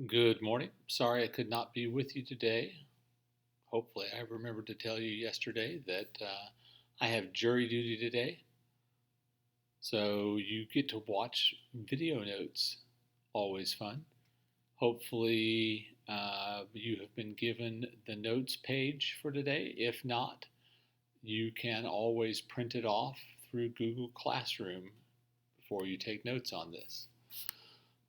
Good morning. Sorry I could not be with you today. Hopefully, I remembered to tell you yesterday that I have jury duty today. So you get to watch video notes. Always fun. Hopefully, you have been given the notes page for today. If not, you can always print it off through Google Classroom before you take notes on this.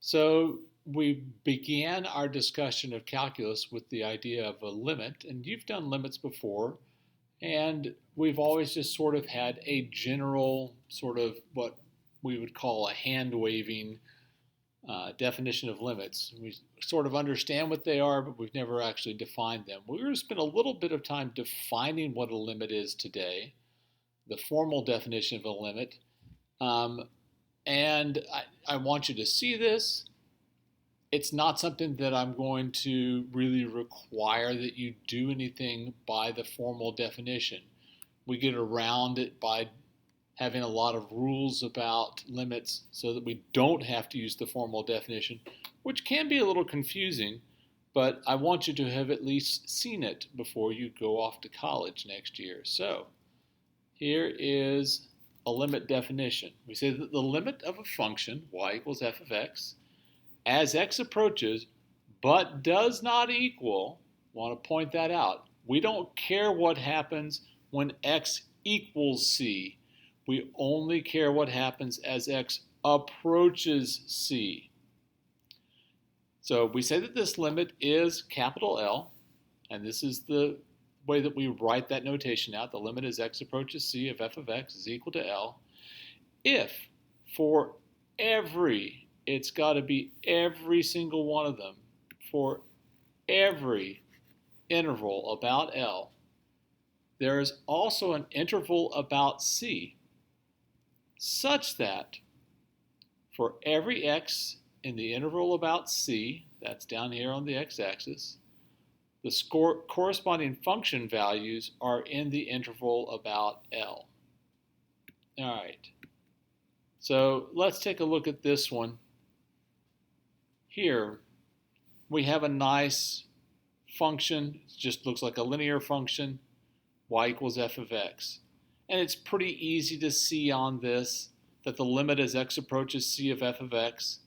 So we began our discussion of calculus with the idea of a limit, and you've done limits before, and we've always just sort of had a general sort of what we would call a hand-waving definition of limits. We sort of understand what they are, but we've never actually defined them. We're going to spend a little bit of time defining what a limit is today, the formal definition of a limit, and I want you to see this. It's not something that I'm going to really require that you do anything by the formal definition. We get around it by having a lot of rules about limits so that we don't have to use the formal definition, which can be a little confusing, but I want you to have at least seen it before you go off to college next year. So here is a limit definition. We say that the limit of a function, y equals f of x, as x approaches, but does not equal, want to point that out. We don't care what happens when x equals c. We only care what happens as x approaches c. So we say that this limit is capital L, and this is the way that we write that notation out. The limit is x approaches c of f of x is equal to L. If for every, it's got to be every single one of them, for every interval about L, there is also an interval about C, such that for every x in the interval about C, that's down here on the x-axis, the corresponding function values are in the interval about L. All right, so let's take a look at this one. Here, we have a nice function. It just looks like a linear function, y equals f of x. And it's pretty easy to see on this that the limit as x approaches c of f of x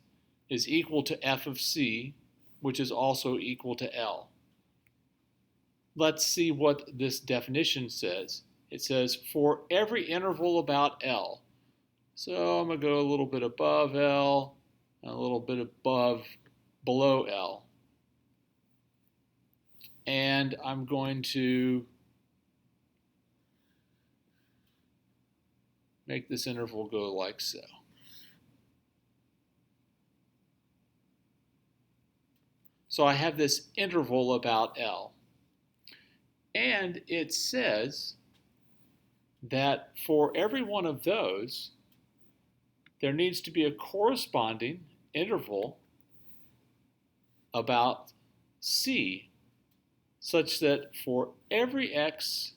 is equal to f of c, which is also equal to L. Let's see what this definition says. It says, for every interval about L. So I'm going to go a little bit above L, and a little bit below L. And I'm going to make this interval go like so. So I have this interval about L. And it says that for every one of those, there needs to be a corresponding interval about C, such that for every x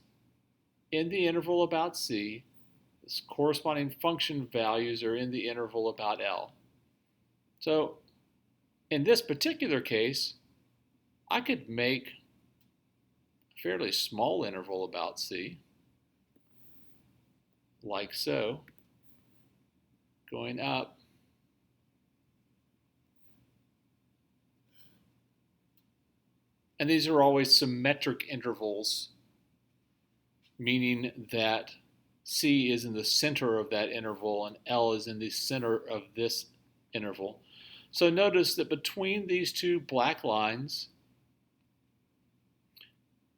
in the interval about C, its corresponding function values are in the interval about L. So in this particular case, I could make a fairly small interval about C, like so, going up. And these are always symmetric intervals, meaning that C is in the center of that interval and L is in the center of this interval. So notice that between these two black lines,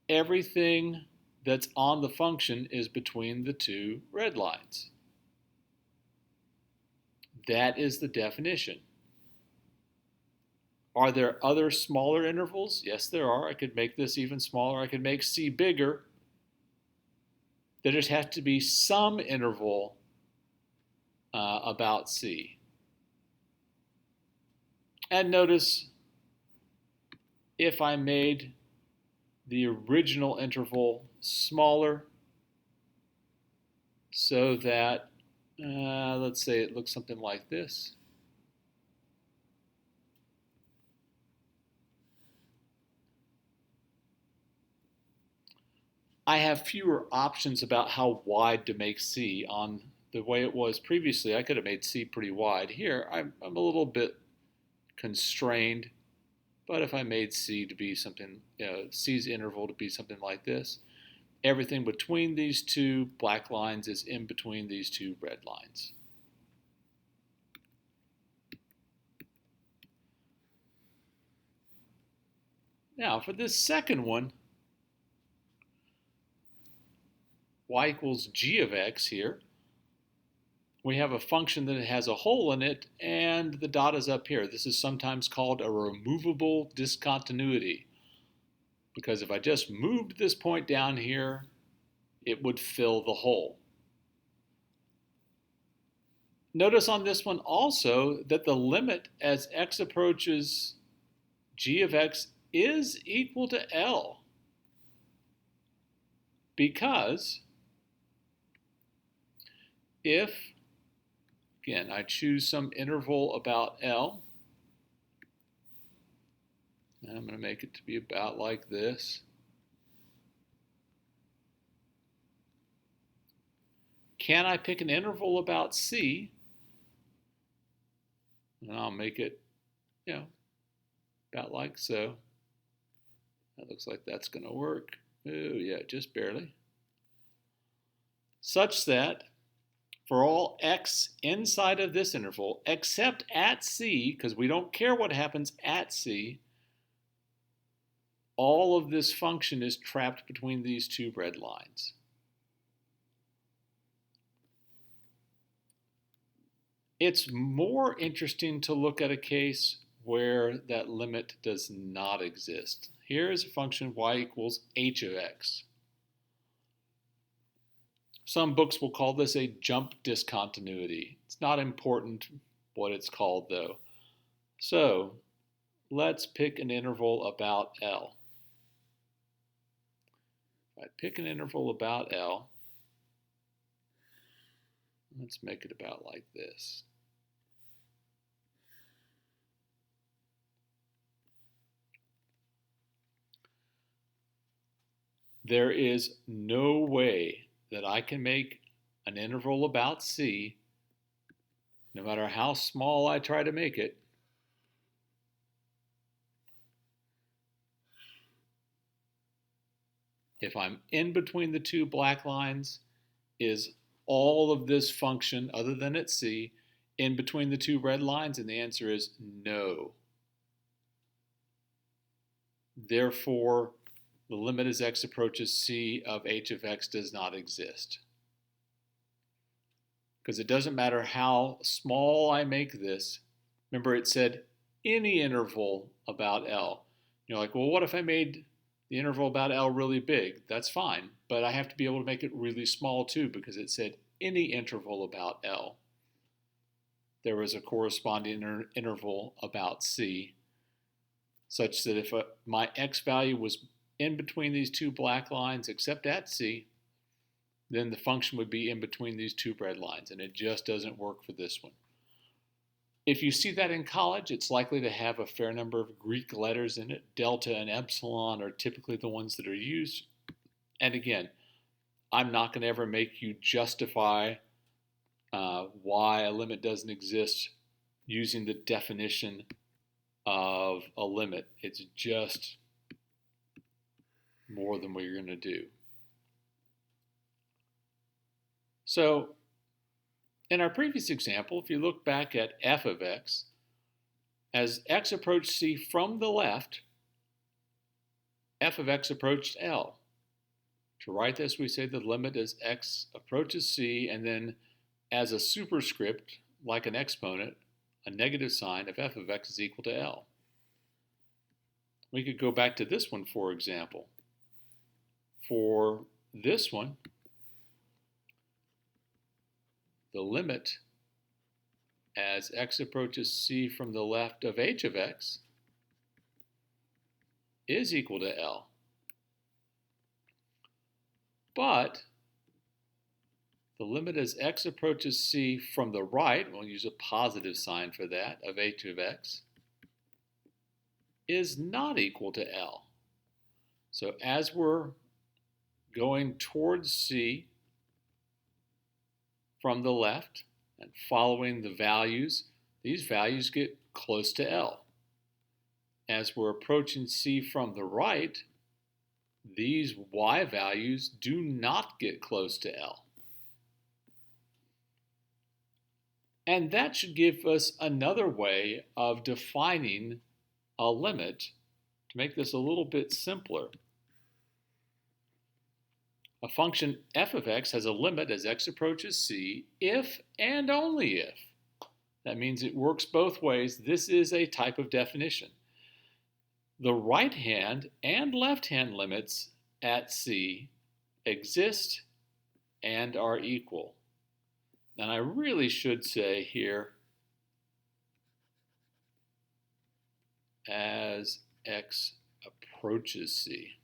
everything that's on the function is between the two red lines. That is the definition. Are there other smaller intervals? Yes, there are. I could make this even smaller. I could make C bigger. There just has to be some interval about C. And notice if I made the original interval smaller so that, let's say it looks something like this. I have fewer options about how wide to make C. On the way it was previously, I could have made C pretty wide. Here, I'm a little bit constrained, but if I made C to be something, C's interval to be something like this, everything between these two black lines is in between these two red lines. Now, for this second one, y equals g of x here, we have a function that has a hole in it, and the dot is up here. This is sometimes called a removable discontinuity, because if I just moved this point down here, it would fill the hole. Notice on this one also that the limit as x approaches g of x is equal to L, because if, again, I choose some interval about L, and I'm going to make it to be about like this. Can I pick an interval about C? And I'll make it, about like so. That looks like that's going to work. Oh, yeah, just barely. Such that for all x inside of this interval, except at C, because we don't care what happens at C, all of this function is trapped between these two red lines. It's more interesting to look at a case where that limit does not exist. Here is a function y equals h of x. Some books will call this a jump discontinuity. It's not important what it's called though. So let's pick an interval about L. If I pick an interval about L, let's make it about like this. There is no way that I can make an interval about C, no matter how small I try to make it, if I'm in between the two black lines, is all of this function, other than at C, in between the two red lines? And the answer is no. Therefore, the limit as x approaches C of h of x does not exist. Because it doesn't matter how small I make this. Remember, it said any interval about L. You're like, well, what if I made the interval about L really big? That's fine, but I have to be able to make it really small too, because it said any interval about L. There was a corresponding interval about C, such that if my x value was in between these two black lines except at C, then the function would be in between these two red lines, and it just doesn't work for this one. If you see that in college, it's likely to have a fair number of Greek letters in it. Delta and epsilon are typically the ones that are used. And again, I'm not going to ever make you justify why a limit doesn't exist using the definition of a limit. It's just more than what you're going to do. So in our previous example, if you look back at f of x, as x approached C from the left, f of x approached L. To write this, we say the limit as x approaches C, and then as a superscript, like an exponent, a negative sign of f of x is equal to L. We could go back to this one, for example. For this one, the limit as x approaches C from the left of h of x is equal to L. But the limit as x approaches C from the right, we'll use a positive sign for that, of h of x, is not equal to L. So as we're going towards C from the left and following the values, these values get close to L. As we're approaching C from the right, these Y values do not get close to L. And that should give us another way of defining a limit to make this a little bit simpler. A function f of x has a limit as x approaches c if and only if. That means it works both ways. This is a type of definition. The right hand and left hand limits at c exist and are equal. And I really should say here, as x approaches c.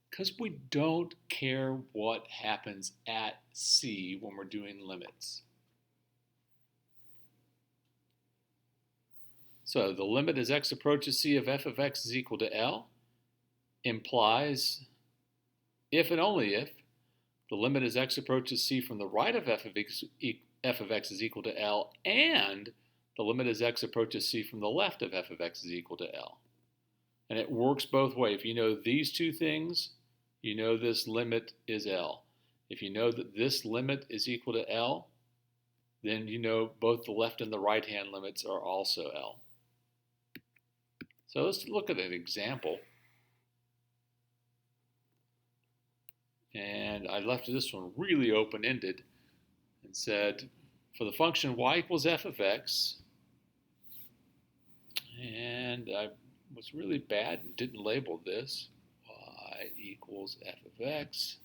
Because we don't care what happens at c when we're doing limits. So the limit as x approaches c of f of x is equal to L implies if and only if the limit as x approaches c from the right of f of x is equal to L and the limit as x approaches c from the left of f of x is equal to L. And it works both ways. If you know these two things, you know this limit is L. If you know that this limit is equal to L, then you know both the left and the right hand limits are also L. So let's look at an example. And I left this one really open-ended and said, for the function y equals f of x, and I was really bad and didn't label this, y equals f of x,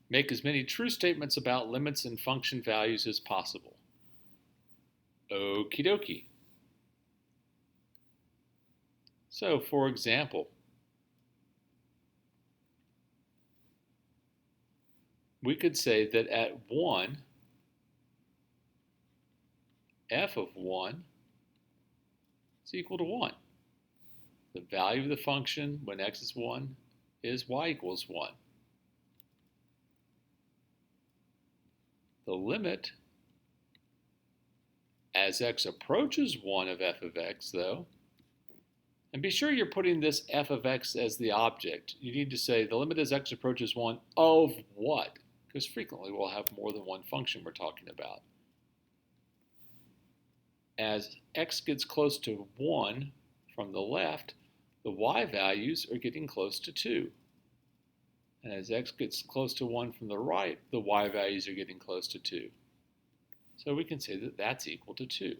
make as many true statements about limits and function values as possible. Okie dokie. So, for example, we could say that at 1, f of 1 is equal to 1. The value of the function when x is 1 is y equals 1. The limit as x approaches 1 of f of x, though, and be sure you're putting this f of x as the object. You need to say the limit as x approaches 1 of what? Because frequently we'll have more than one function we're talking about. As x gets close to 1 from the left, the y values are getting close to 2. And as x gets close to 1 from the right, the y values are getting close to 2. So we can say that that's equal to 2.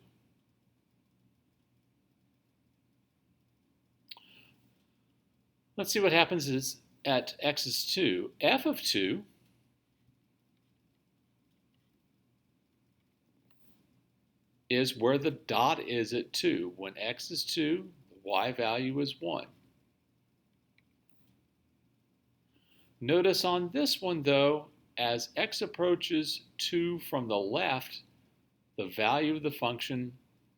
Let's see what happens is at x is 2. F of 2 is where the dot is at 2. When x is 2, the y value is 1. Notice on this one, though, as x approaches 2 from the left, the value of the function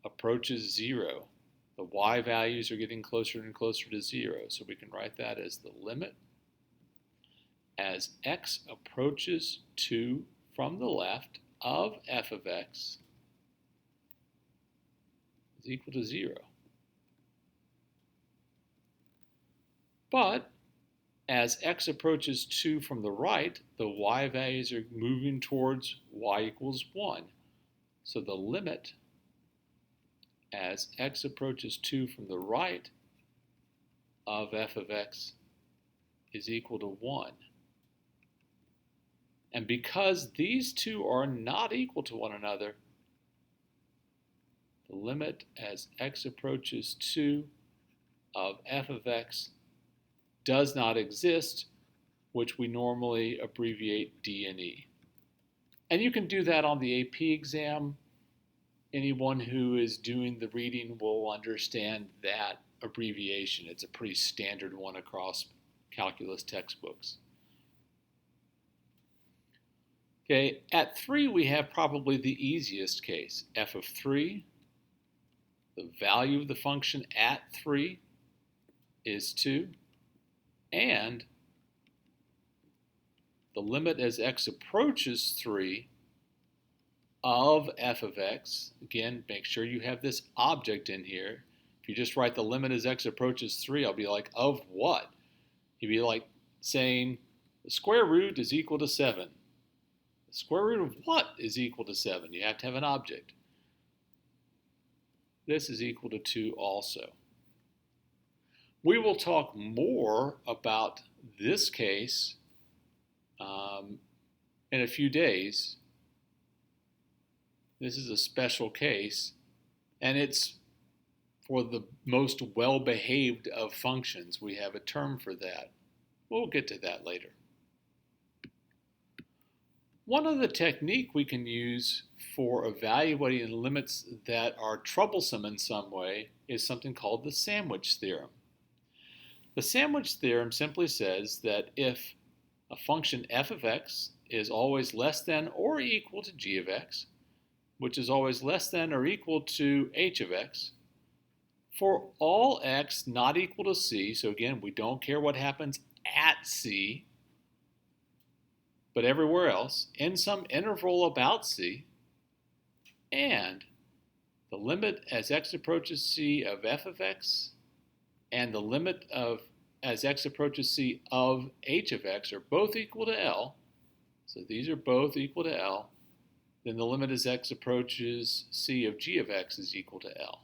approaches 0. The y values are getting closer and closer to 0, so we can write that as the limit as x approaches 2 from the left of f of x is equal to 0. But as x approaches 2 from the right, the y values are moving towards y equals 1. So the limit as x approaches 2 from the right of f of x is equal to 1. And because these two are not equal to one another, the limit as x approaches 2 of f of x does not exist, which we normally abbreviate D and E. And you can do that on the AP exam. Anyone who is doing the reading will understand that abbreviation. It's a pretty standard one across calculus textbooks. Okay, at 3 we have probably the easiest case. F of 3 the value of the function at 3 is 2, and the limit as x approaches 3 of f of x, again, make sure you have this object in here. If you just write the limit as x approaches 3, I'll be like, of what? You'd be like saying the square root is equal to 7. The square root of what is equal to 7? You have to have an object. This is equal to 2 also. We will talk more about this case in a few days. This is a special case, and it's for the most well-behaved of functions. We have a term for that. We'll get to that later. One other technique we can use for evaluating limits that are troublesome in some way is something called the Sandwich Theorem. The Sandwich Theorem simply says that if a function f of x is always less than or equal to g of x, which is always less than or equal to h of x, for all x not equal to c, so again, we don't care what happens at c, but everywhere else, in some interval about c, and the limit as x approaches c of f of x and the limit of as x approaches c of h of x are both equal to L, so these are both equal to L, then the limit as x approaches c of g of x is equal to L.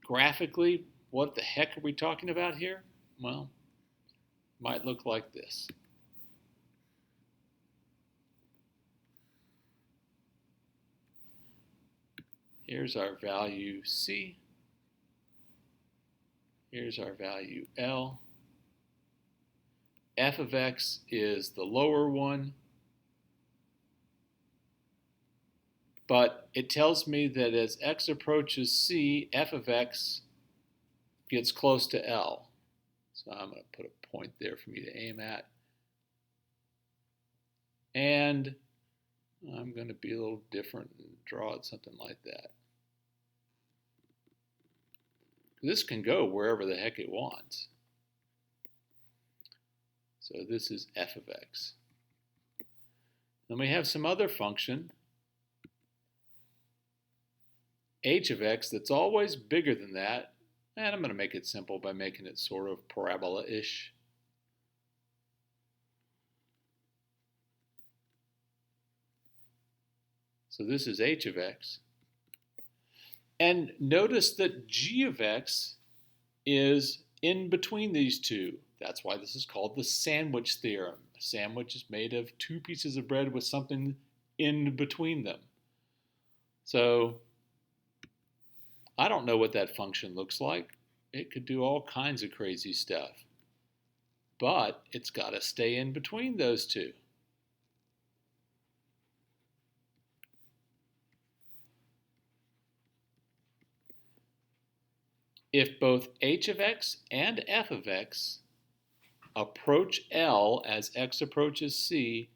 Graphically, what the heck are we talking about here? Well, it might look like this. Here's our value c. Here's our value L. F of x is the lower one, but it tells me that as x approaches c, f of x gets close to L. So I'm going to put a point there for me to aim at. And I'm going to be a little different and draw it something like that. This can go wherever the heck it wants. So this is f of x. Then we have some other function, h of x, that's always bigger than that. And I'm going to make it simple by making it sort of parabola-ish. So this is h of x. And notice that g of x is in between these two. That's why this is called the Sandwich Theorem. A sandwich is made of two pieces of bread with something in between them. So I don't know what that function looks like. It could do all kinds of crazy stuff. But it's got to stay in between those two. If both h of x and f of x approach L as x approaches c,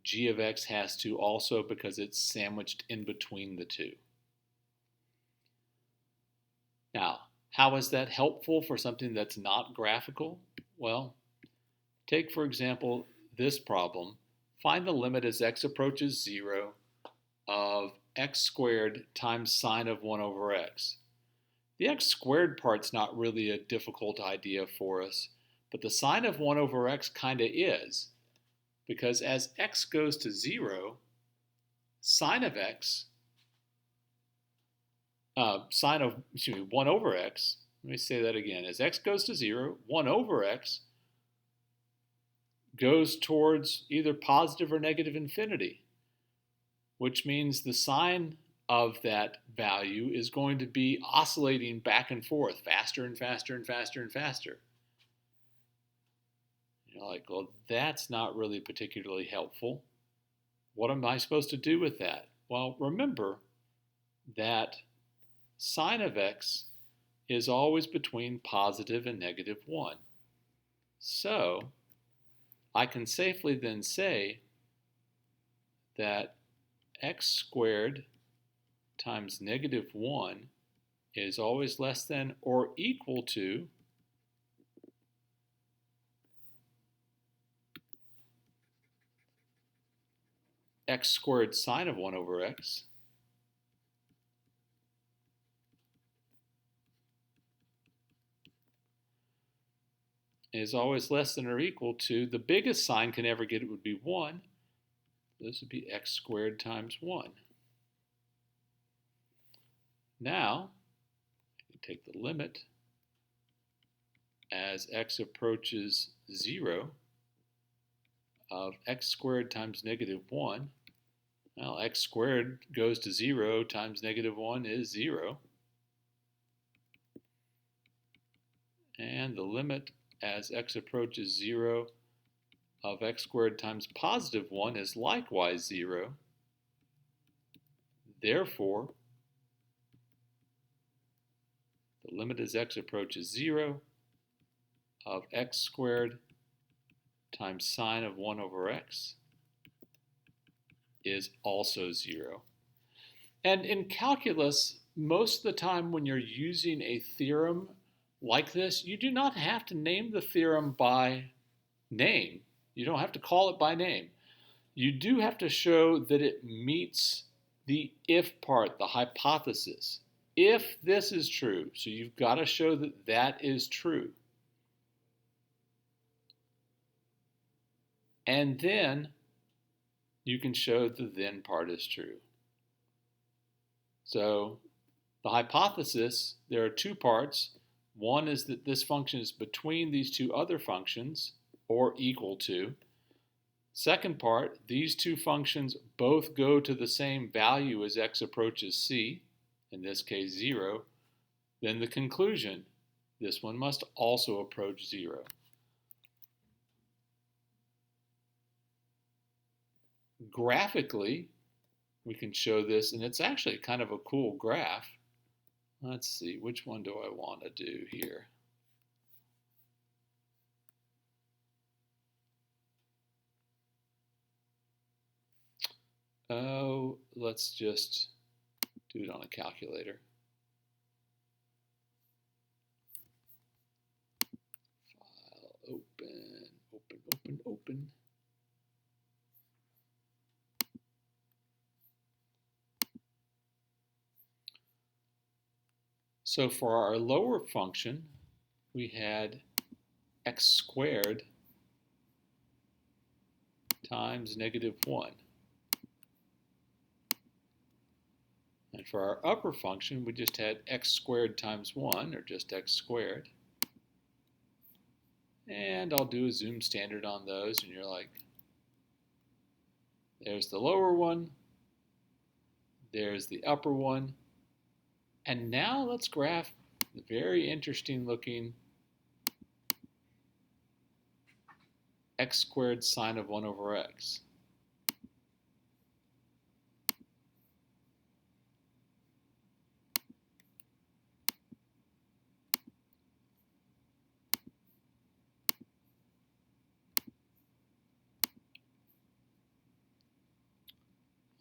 g of x has to also, because it's sandwiched in between the two. Now, how is that helpful for something that's not graphical? Well, take for example this problem. Find the limit as x approaches 0 of x squared times sine of 1 over x. The x squared part's not really a difficult idea for us, but the sine of 1 over x kind of is, because as x goes to 0, sine of x, sine of 1 over x, let me say that again, as x goes to 0, 1 over x goes towards either positive or negative infinity, which means the sine of that value is going to be oscillating back and forth, faster and faster and faster and faster. You're like, well, that's not really particularly helpful. What am I supposed to do with that? Well, remember that sine of x is always between positive and negative 1. So I can safely then say that x squared times negative 1 is always less than or equal to x squared sine of 1 over x is always less than or equal to, the biggest sine can ever get it would be 1. This would be x squared times 1. Now, you take the limit as x approaches 0 of x squared times negative 1. Well, x squared goes to 0 times negative 1 is 0. And the limit as x approaches 0 of x squared times positive 1 is likewise 0. Therefore, the limit as x approaches 0 of x squared times sine of 1 over x is also 0. And in calculus, most of the time when you're using a theorem like this, you do not have to name the theorem by name. You don't have to call it by name. You do have to show that it meets the if part, the hypothesis. If this is true, so you've got to show that that is true. And then you can show the then part is true. So the hypothesis, there are two parts. One is that this function is between these two other functions or equal to. Second part, these two functions both go to the same value as x approaches c, in this case 0. Then the conclusion, this one must also approach 0. Graphically, we can show this, and it's actually kind of a cool graph. Let's see, which one do I want to do here? Oh, let's just do it on a calculator. File, open, open, open, open. So for our lower function, we had x squared times negative 1. And for our upper function, we just had x squared times 1, or just x squared. And I'll do a zoom standard on those, and you're like, there's the lower one, there's the upper one. And now let's graph the very interesting looking x squared sine of 1 over x.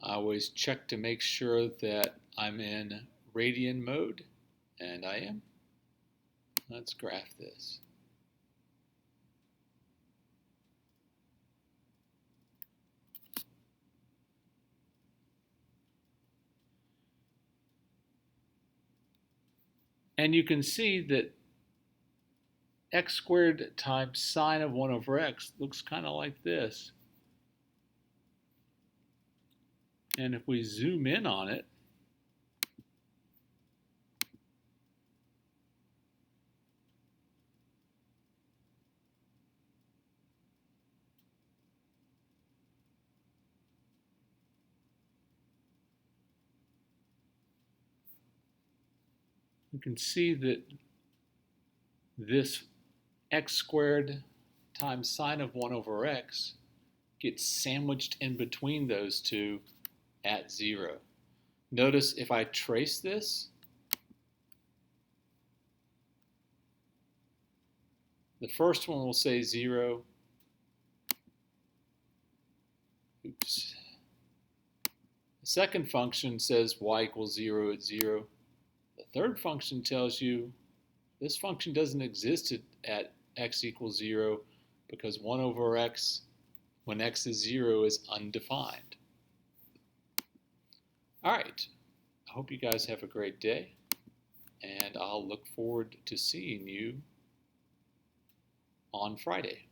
I always check to make sure that I'm in radian mode, and I am. Let's graph this. And you can see that x squared times sine of 1 over x looks kind of like this. And if we zoom in on it, you can see that this x squared times sine of 1 over x gets sandwiched in between those two at 0. Notice if I trace this, the first one will say 0. Oops. The second function says y equals 0 at 0. The third function tells you this function doesn't exist at x equals 0 because 1 over x when x is 0 is undefined. All right, I hope you guys have a great day, and I'll look forward to seeing you on Friday.